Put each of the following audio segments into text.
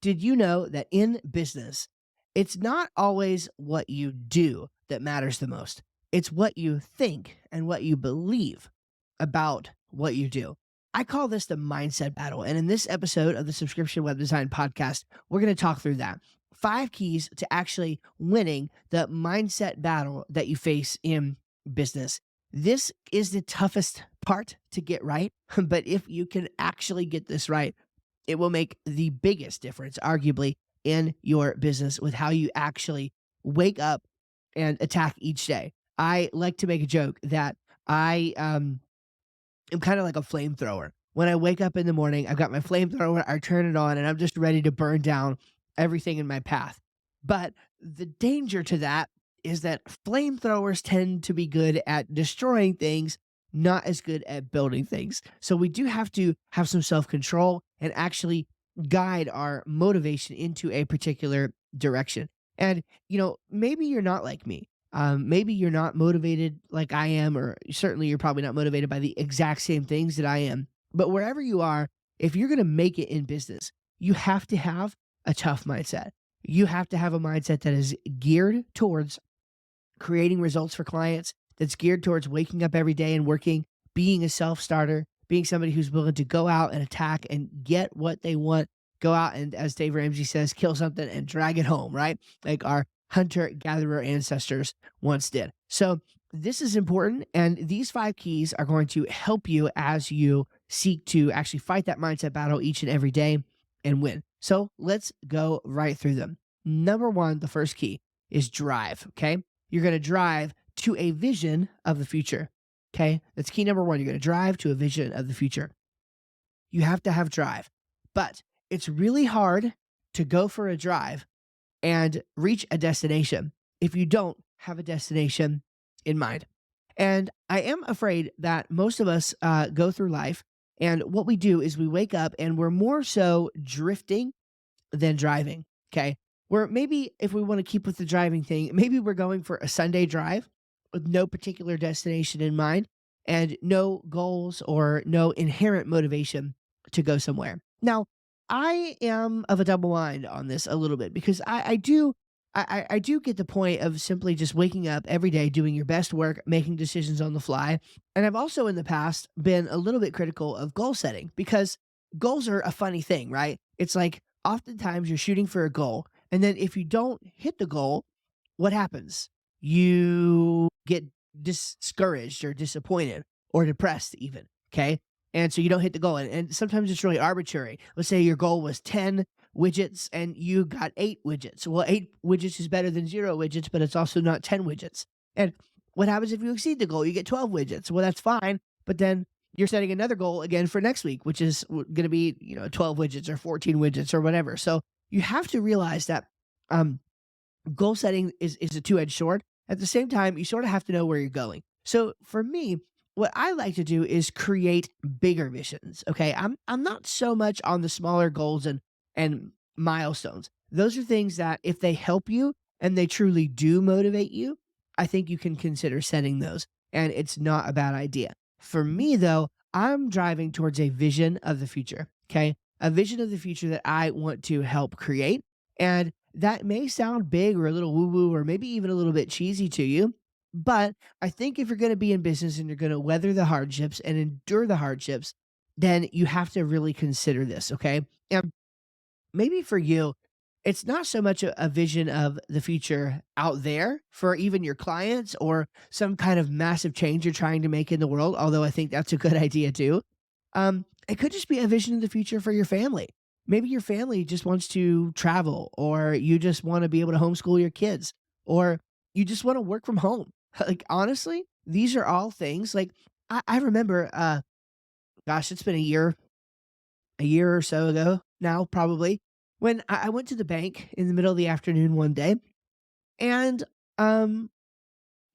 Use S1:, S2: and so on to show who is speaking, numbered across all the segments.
S1: Did you know that in business, it's not always what you do that matters the most? It's what you think and what you believe about what you do. I call this the mindset battle. And in this episode of the Subscription Web Design Podcast, we're going to talk through that. 5 keys to actually winning the mindset battle that you face in business. This is the toughest part to get right, but if you can actually get this right, it will make the biggest difference, arguably, in your business with how you actually wake up and attack each day. I like to make a joke that I am kind of like a flamethrower. When I wake up in the morning, I've got my flamethrower, I turn it on, and I'm just ready to burn down everything in my path. But the danger to that is that flamethrowers tend to be good at destroying things, not as good at building things. So we do have to have some self control and actually guide our motivation into a particular direction. And, maybe you're not like me. Maybe you're not motivated like I am, or certainly you're probably not motivated by the exact same things that I am. But wherever you are, if you're going to make it in business, you have to have a tough mindset. You have to have a mindset that is geared towards creating results for clients, that's geared towards waking up every day and working, being a self starter, being somebody who's willing to go out and attack and get what they want, go out and, as Dave Ramsey says, kill something and drag it home, right? Like our hunter gatherer ancestors once did. So, this is important. And these 5 keys are going to help you as you seek to actually fight that mindset battle each and every day and win. So, let's go right through them. Number one, the first key is drive. Okay. You're going to drive to a vision of the future. Okay. That's key number one. You're going to drive to a vision of the future. You have to have drive, but it's really hard to go for a drive and reach a destination if you don't have a destination in mind. And I am afraid that most of us go through life, and what we do is we wake up and we're more so drifting than driving. Okay. Where maybe if we want to keep with the driving thing, maybe we're going for a Sunday drive with no particular destination in mind and no goals or no inherent motivation to go somewhere. Now, I am of a double mind on this a little bit because I do get the point of simply just waking up every day, doing your best work, making decisions on the fly. And I've also in the past been a little bit critical of goal setting because goals are a funny thing, right? It's like oftentimes you're shooting for a goal, and then if you don't hit the goal, what happens? You get discouraged or disappointed or depressed, even. Okay. And so you don't hit the goal. And sometimes it's really arbitrary. Let's say your goal was 10 widgets and you got 8 widgets. Well, 8 widgets is better than 0 widgets, but it's also not 10 widgets. And what happens if you exceed the goal? You get 12 widgets. Well, that's fine. But then you're setting another goal again for next week, which is going to be, 12 widgets or 14 widgets or whatever. So you have to realize that um, goal setting is a two-edged sword. At the same time, you sort of have to know where you're going. So for me, what I like to do is create bigger visions. Okay. I'm not so much on the smaller goals and milestones. Those are things that if they help you and they truly do motivate you, I think you can consider setting those. And it's not a bad idea. For me though, I'm driving towards a vision of the future. Okay. A vision of the future that I want to help create. And that may sound big or a little woo woo or maybe even a little bit cheesy to you. But I think if you're going to be in business and you're going to weather the hardships and endure the hardships, then you have to really consider this. Okay. And maybe for you, it's not so much a vision of the future out there for even your clients or some kind of massive change you're trying to make in the world, although I think that's a good idea too. It could just be a vision of the future for your family. Maybe your family just wants to travel, or you just want to be able to homeschool your kids, or you just want to work from home. Like, honestly, these are all things like I remember, gosh, it's been a year or so ago now, probably, when I went to the bank in the middle of the afternoon one day. And, um,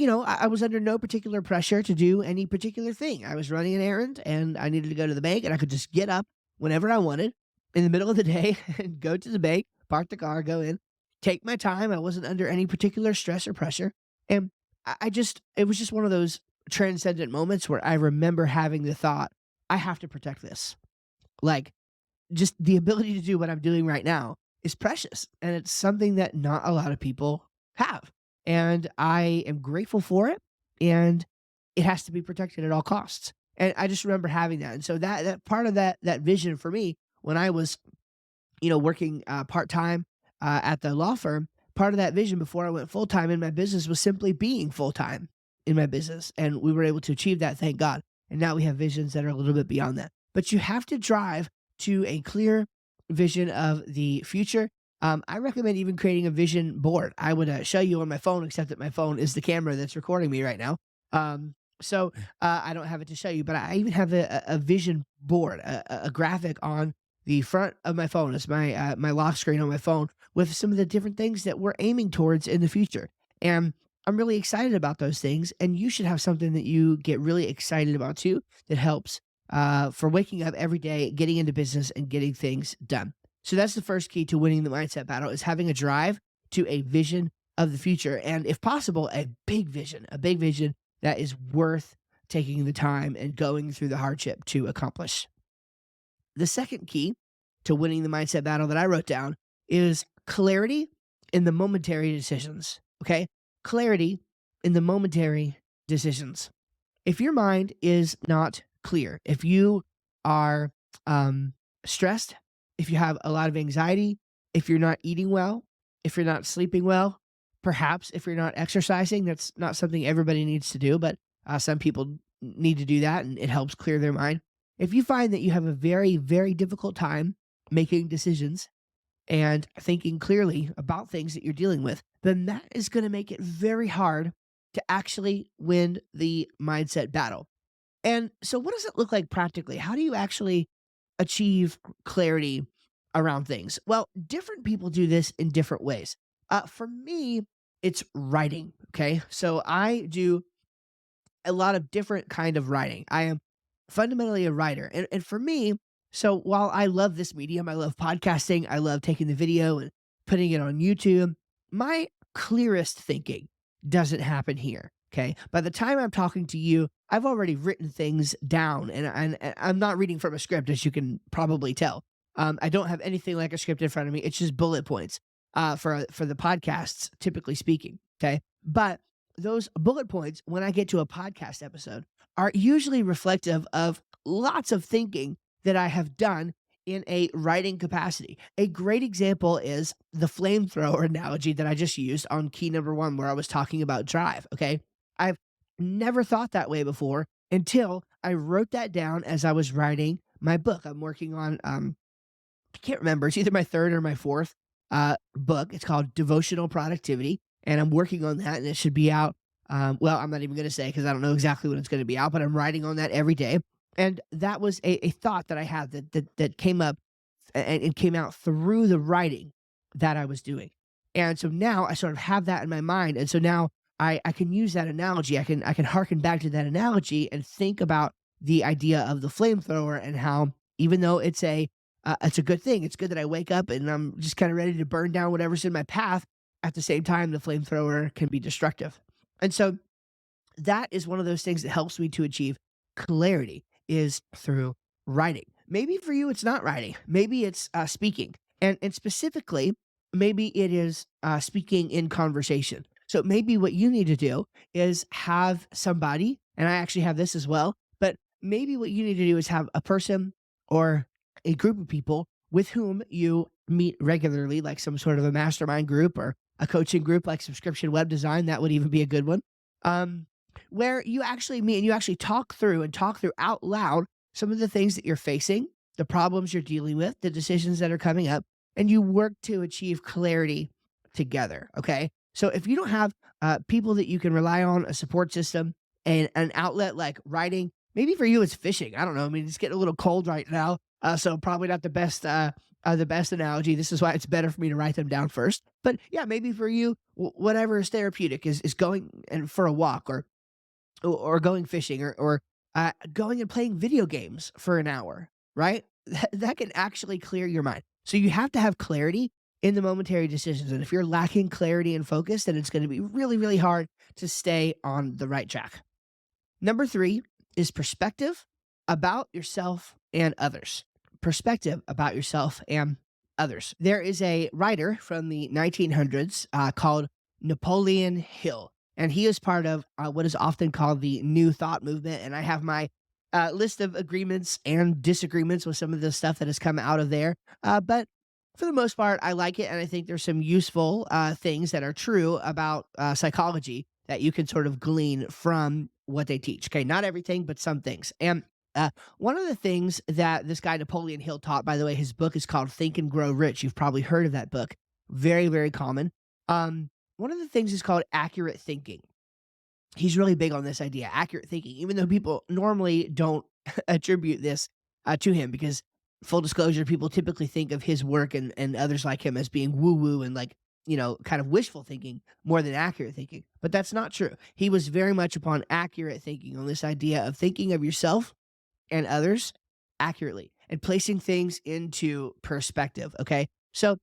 S1: I was under no particular pressure to do any particular thing. I was running an errand and I needed to go to the bank, and I could just get up whenever I wanted in the middle of the day and go to the bank, park the car, go in, take my time. I wasn't under any particular stress or pressure. And it was just one of those transcendent moments where I remember having the thought, I have to protect this. Like, just the ability to do what I'm doing right now is precious, and it's something that not a lot of people have. And I am grateful for it, and it has to be protected at all costs. And I just remember having that. And so that part of that vision for me when I was, working part time at the law firm, part of that vision before I went full time in my business was simply being full time in my business. And we were able to achieve that, thank God. And now we have visions that are a little bit beyond that. But you have to drive to a clear vision of the future. I recommend even creating a vision board. I would show you on my phone, except that my phone is the camera that's recording me right now. So I don't have it to show you, but I even have a vision board, a graphic on the front of my phone. It's my lock screen on my phone with some of the different things that we're aiming towards in the future. And I'm really excited about those things. And you should have something that you get really excited about too that helps for waking up every day, getting into business, and getting things done. So that's the first key to winning the mindset battle is having a drive to a vision of the future. And if possible, a big vision that is worth taking the time and going through the hardship to accomplish. The second key to winning the mindset battle that I wrote down is clarity in the momentary decisions. Okay. Clarity in the momentary decisions. If your mind is not clear, if you are stressed, if you have a lot of anxiety, if you're not eating well, if you're not sleeping well, perhaps if you're not exercising, that's not something everybody needs to do, but some people need to do that and it helps clear their mind. If you find that you have a very, very difficult time making decisions and thinking clearly about things that you're dealing with, then that is going to make it very hard to actually win the mindset battle. And so, what does it look like practically? How do you actually achieve clarity around things? Well, different people do this in different ways. For me, it's writing. Okay. So, I do a lot of different kind of writing. I am fundamentally a writer. And for me, so while I love this medium, I love podcasting, I love taking the video and putting it on YouTube, my clearest thinking doesn't happen here. Okay. By the time I'm talking to you, I've already written things down and I'm not reading from a script, as you can probably tell. I don't have anything like a script in front of me. It's just bullet points for the podcasts, typically speaking. Okay. But those bullet points, when I get to a podcast episode, are usually reflective of lots of thinking that I have done in a writing capacity. A great example is the flamethrower analogy that I just used on key number one, where I was talking about drive. Okay. I've never thought that way before until I wrote that down as I was writing my book. I'm working on, I can't remember, it's either my third or my fourth book. It's called Devotional Productivity. And I'm working on that, and it should be out. Well, I'm not even going to say because I don't know exactly when it's going to be out, but I'm writing on that every day. And that was a thought that I had that came up and it came out through the writing that I was doing. And so now I sort of have that in my mind. And so now I can use that analogy. I can harken back to that analogy and think about the idea of the flamethrower and how even though it's a good thing. It's good that I wake up and I'm just kind of ready to burn down whatever's in my path. At the same time, the flamethrower can be destructive. And so that is one of those things that helps me to achieve clarity is through writing. Maybe for you, it's not writing. Maybe it's speaking. And specifically, maybe it is speaking in conversation. So maybe what you need to do is have somebody, and I actually have this as well, but maybe what you need to do is have a person or a group of people with whom you meet regularly, like some sort of a mastermind group or a coaching group like Subscription Web Design. That would even be a good one. Um, where you actually meet and you actually talk through and talk through out loud some of the things that you're facing, the problems you're dealing with, the decisions that are coming up, and you work to achieve clarity together. Okay. So if you don't have people that you can rely on, a support system, and an outlet like writing, maybe for you it's fishing. I don't know. I mean, it's getting a little cold right now, so probably not the best analogy. This is why it's better for me to write them down first. But yeah, maybe for you, whatever is therapeutic is going and for a walk or going fishing or going and playing video games for an hour, right? That can actually clear your mind. So you have to have clarity in the momentary decisions. And if you're lacking clarity and focus, then it's going to be really, really hard to stay on the right track. Number three is perspective about yourself and others. Perspective about yourself and others. There is a writer from the 1900s called Napoleon Hill, and he is part of what is often called the New Thought movement. And I have my list of agreements and disagreements with some of the stuff that has come out of there. But for the most part, I like it, and I think there's some useful things that are true about psychology that you can sort of glean from what they teach. Okay, not everything, but some things. And one of the things that this guy Napoleon Hill taught, by the way, his book is called Think and Grow Rich. You've probably heard of that book. Very, very common. One of the things is called accurate thinking. He's really big on this idea, accurate thinking, even though people normally don't attribute this to him because, full disclosure, people typically think of his work and others like him as being woo woo and like, kind of wishful thinking more than accurate thinking. But that's not true. He was very much upon accurate thinking, on this idea of thinking of yourself and others accurately and placing things into perspective. Okay. So,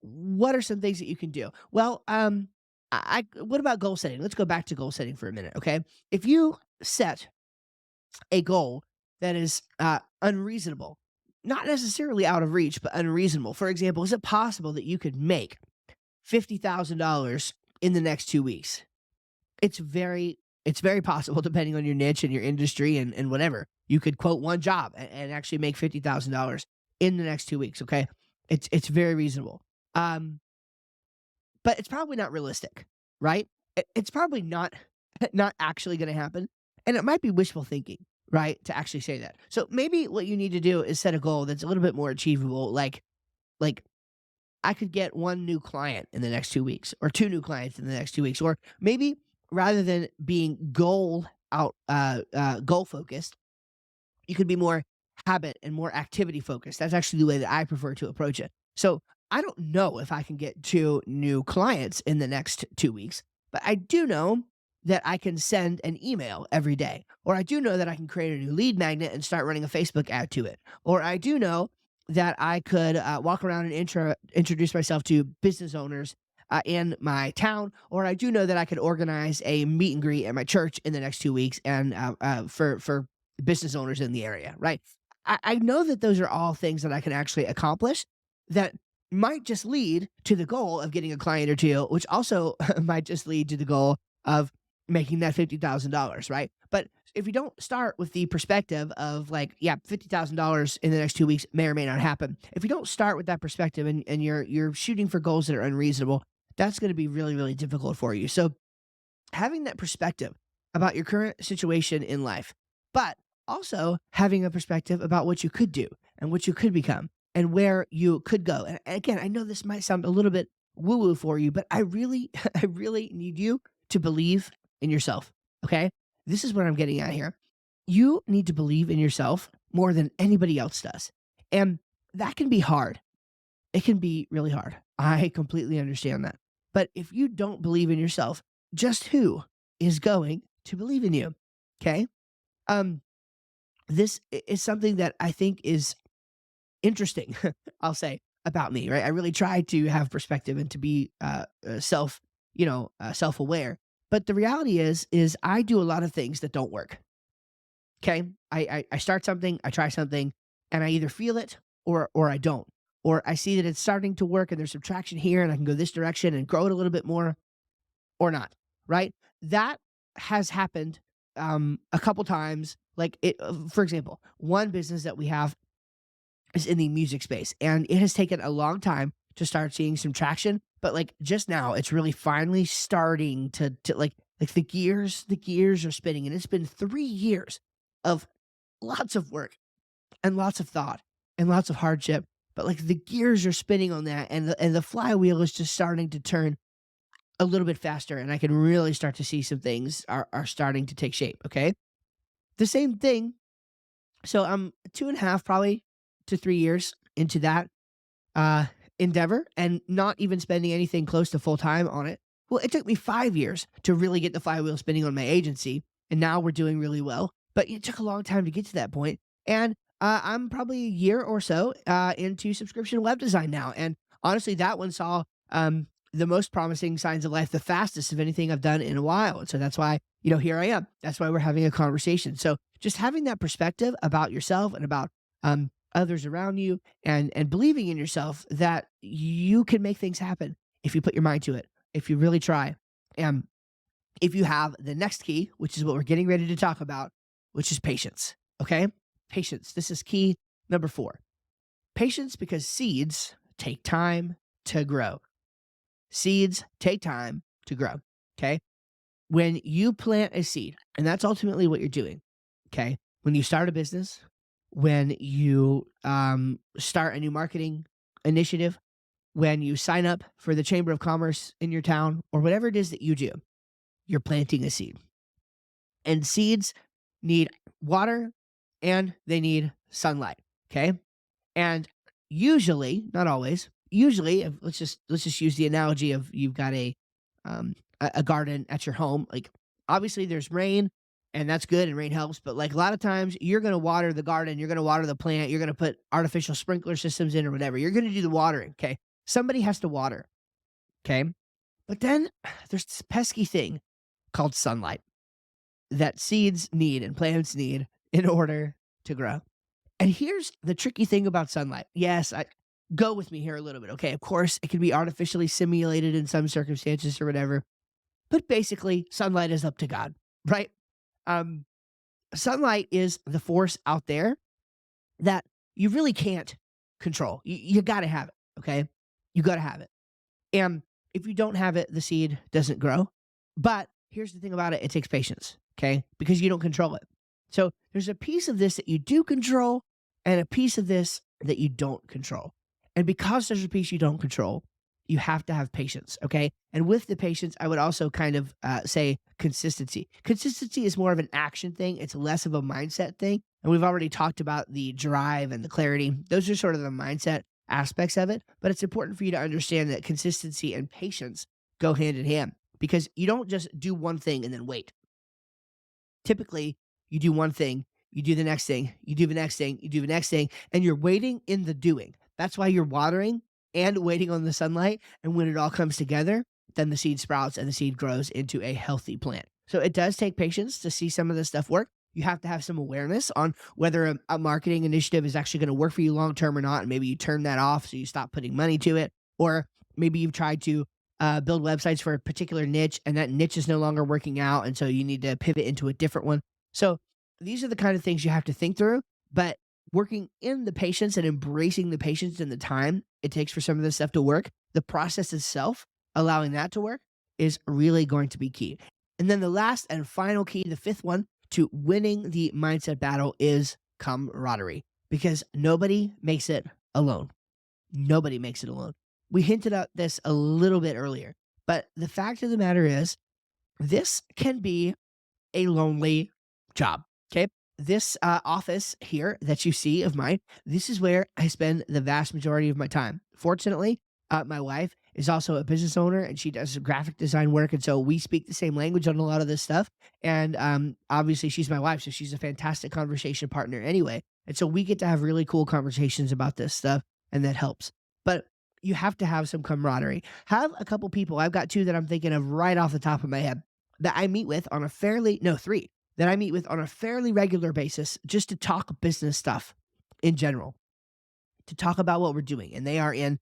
S1: what are some things that you can do? Well, what about goal setting? Let's go back to goal setting for a minute. Okay. If you set a goal that is unreasonable, not necessarily out of reach, but unreasonable. For example, is it possible that you could make $50,000 in the next 2 weeks? It's very possible depending on your niche and your industry and whatever. You could quote one job and actually make $50,000 in the next 2 weeks. Okay. It's very reasonable. But it's probably not realistic, right? It's probably not not actually going to happen, and it might be wishful thinking, right, to actually say that. So maybe what you need to do is set a goal that's a little bit more achievable, like I could get one new client in the next 2 weeks, or two new clients in the next 2 weeks, or maybe rather than being goal focused, you could be more habit and more activity focused. That's actually the way that I prefer to approach it. So I don't know if I can get two new clients in the next 2 weeks, but I do know that I can send an email every day, or I do know that I can create a new lead magnet and start running a Facebook ad to it, or I do know that I could walk around and introduce myself to business owners in my town, or I do know that I could organize a meet and greet at my church in the next 2 weeks and for business owners in the area, right? I know that those are all things that I can actually accomplish that might just lead to the goal of getting a client or two, which also might just lead to the goal of making that $50,000, right? But if you don't start with the perspective of like, yeah, $50,000 in the next 2 weeks may or may not happen. If you don't start with that perspective and you're shooting for goals that are unreasonable, that's going to be really, really difficult for you. So having that perspective about your current situation in life, but also having a perspective about what you could do and what you could become and where you could go. And again, I know this might sound a little bit woo woo for you, but I really, I really need you to believe in yourself. Okay. This is what I'm getting at here. You need to believe in yourself more than anybody else does. And that can be hard. It can be really hard. I completely understand that. But if you don't believe in yourself, just who is going to believe in you? Okay. Um, this is something that I think is interesting, I'll say, about me, right? I really try to have perspective and to be self-aware. But the reality is I do a lot of things that don't work. Okay. I start something, I try something, and I either feel it or I don't. Or I see that it's starting to work and there's some traction here and I can go this direction and grow it a little bit more or not. Right. That has happened a couple times. Like for example, one business that we have is in the music space, and it has taken a long time to start seeing some traction. But like just now, it's really finally starting to like the gears are spinning, and it's been 3 years of lots of work and lots of thought and lots of hardship. But like the gears are spinning on that, and the flywheel is just starting to turn a little bit faster, and I can really start to see some things are starting to take shape. Okay, the same thing. So I'm 2.5 probably to 3 years into that uh, endeavor and not even spending anything close to full time on it. Well, it took me 5 years to really get the flywheel spinning on my agency. And now we're doing really well. But it took a long time to get to that point. And I'm probably a year or so into subscription web design now. And honestly, that one saw the most promising signs of life the fastest of anything I've done in a while. And so that's why, here I am. That's why we're having a conversation. So just having that perspective about yourself and about others around you and believing in yourself that you can make things happen if you put your mind to it, if you really try. And if you have the next key, which is what we're getting ready to talk about, which is patience. Okay? Patience. This is key number 4. Patience, because seeds take time to grow. Seeds take time to grow. Okay? When you plant a seed, and that's ultimately what you're doing. Okay? When you start a business, when you start a new marketing initiative, when you sign up for the Chamber of Commerce in your town, or whatever it is that you do, you're planting a seed. And seeds need water and they need sunlight. Okay. And usually, not always, usually, let's just use the analogy of you've got a garden at your home. Like, obviously there's rain and that's good and rain helps, but like a lot of times you're going to water the garden, you're going to water the plant, you're going to put artificial sprinkler systems in or whatever. You're going to do the watering. Okay. Somebody has to water. Okay. But then there's this pesky thing called sunlight that seeds need and plants need in order to grow. And here's the tricky thing about sunlight. Yes, go with me here a little bit. Okay, of course, it can be artificially simulated in some circumstances or whatever, but basically, sunlight is up to God, right? Um, Sunlight is the force out there that you really can't control. You got to have it. Okay, you got to have it. And if you don't have it, the seed doesn't grow. But here's the thing about it, it takes patience, okay? Because you don't control it. So there's a piece of this that you do control and a piece of this that you don't control. And because there's a piece you don't control, you have to have patience, okay? And with the patience, I would also kind of say consistency. Consistency is more of an action thing, it's less of a mindset thing. And we've already talked about the drive and the clarity. Those are sort of the mindset aspects of it, but it's important for you to understand that consistency and patience go hand in hand because you don't just do one thing and then wait. Typically, you do one thing, you do the next thing, you do the next thing, you do the next thing, and you're waiting in the doing. That's why you're watering and waiting on the sunlight. And when it all comes together, then the seed sprouts and the seed grows into a healthy plant. So it does take patience to see some of this stuff work. You have to have some awareness on whether a marketing initiative is actually going to work for you long term or not. And maybe you turn that off so you stop putting money to it. Or maybe you've tried to build websites for a particular niche and that niche is no longer working out. And so you need to pivot into a different one. So these are the kind of things you have to think through. But working in the patience and embracing the patience and the time it takes for some of this stuff to work, the process itself, allowing that to work is really going to be key. And then the last and final key, the fifth one to winning the mindset battle is camaraderie because nobody makes it alone. Nobody makes it alone. We hinted at this a little bit earlier, but the fact of the matter is, this can be a lonely job. Okay. This office here that you see of mine, this is where I spend the vast majority of my time. Fortunately, my wife is also a business owner and she does graphic design work. And so we speak the same language on a lot of this stuff. And obviously, she's my wife. So she's a fantastic conversation partner anyway. And so we get to have really cool conversations about this stuff. And that helps. But you have to have some camaraderie. Have a couple people. I've got two that I'm thinking of right off the top of my head that I meet with on a three that I meet with on a fairly regular basis just to talk business stuff in general, to talk about what we're doing. And they are in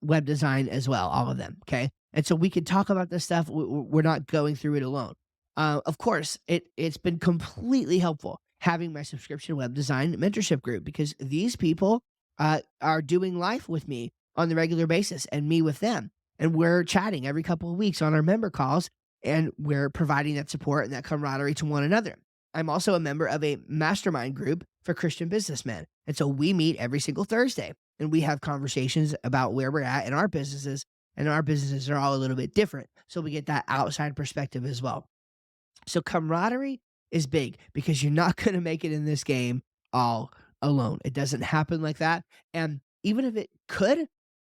S1: web design as well, all of them. Okay. And so we can talk about this stuff. We're not going through it alone. Of course, it's been completely helpful having my subscription web design mentorship group because these people are doing life with me on the regular basis and me with them. And we're chatting every couple of weeks on our member calls and we're providing that support and that camaraderie to one another. I'm also a member of a mastermind group for Christian businessmen. And so we meet every single Thursday and we have conversations about where we're at in our businesses. And our businesses are all a little bit different. So we get that outside perspective as well. So camaraderie is big because you're not going to make it in this game all alone. It doesn't happen like that. And even if it could,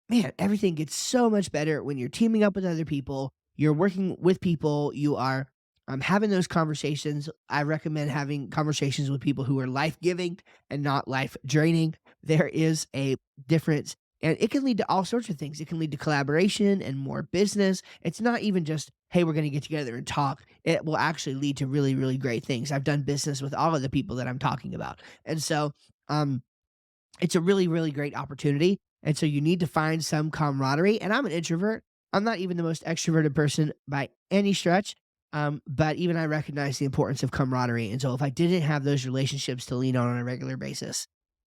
S1: man, everything gets so much better when you're teaming up with other people, you're working with people, you are having those conversations. I recommend having conversations with people who are life giving and not life draining. There is a difference, and it can lead to all sorts of things. It can lead to collaboration and more business. It's not even just, hey, we're going to get together and talk. It will actually lead to really, really great things. I've done business with all of the people that I'm talking about. And so, It's a really, really great opportunity. And so you need to find some camaraderie. And I'm an introvert. I'm not even the most extroverted person by any stretch. But even I recognize the importance of camaraderie. And so if I didn't have those relationships to lean on a regular basis,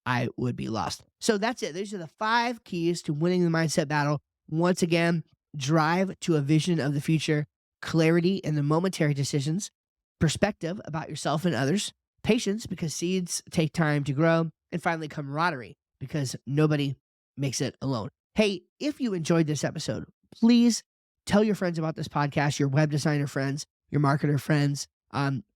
S1: I would be lost. So that's it. These are the 5 keys to winning the mindset battle. Once again, drive to a vision of the future, clarity in the momentary decisions, perspective about yourself and others, patience because seeds take time to grow, and finally, camaraderie because nobody makes it alone. Hey, if you enjoyed this episode, please tell your friends about this podcast, your web designer friends, your marketer friends.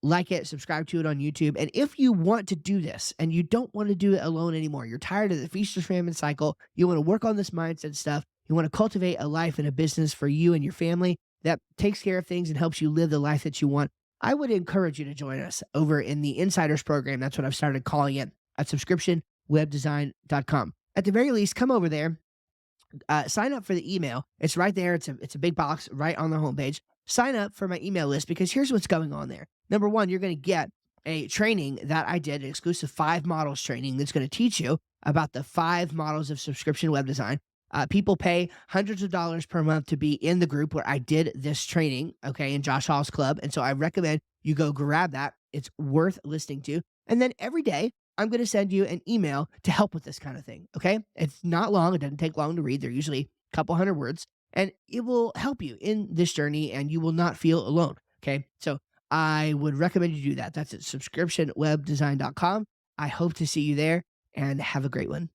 S1: Like it, subscribe to it on YouTube. And if you want to do this and you don't want to do it alone anymore, you're tired of the feast or famine cycle, you want to work on this mindset stuff, you want to cultivate a life and a business for you and your family that takes care of things and helps you live the life that you want, I would encourage you to join us over in the Insiders program. That's what I've started calling it at subscriptionwebdesign.com. At the very least, come over there, sign up for the email. It's right there. It's a big box right on the homepage. Sign up for my email list because here's what's going on there. Number one, you're going to get a training that I did, an exclusive 5 models training that's going to teach you about the 5 models of subscription web design. People pay hundreds of dollars per month to be in the group where I did this training, okay, in Josh Hall's club. And so I recommend you go grab that. It's worth listening to. And then every day, I'm going to send you an email to help with this kind of thing, okay? It's not long. It doesn't take long to read. They're usually a couple hundred words. And it will help you in this journey and you will not feel alone, okay? So I would recommend you do that. That's at subscriptionwebdesign.com. I hope to see you there and have a great one.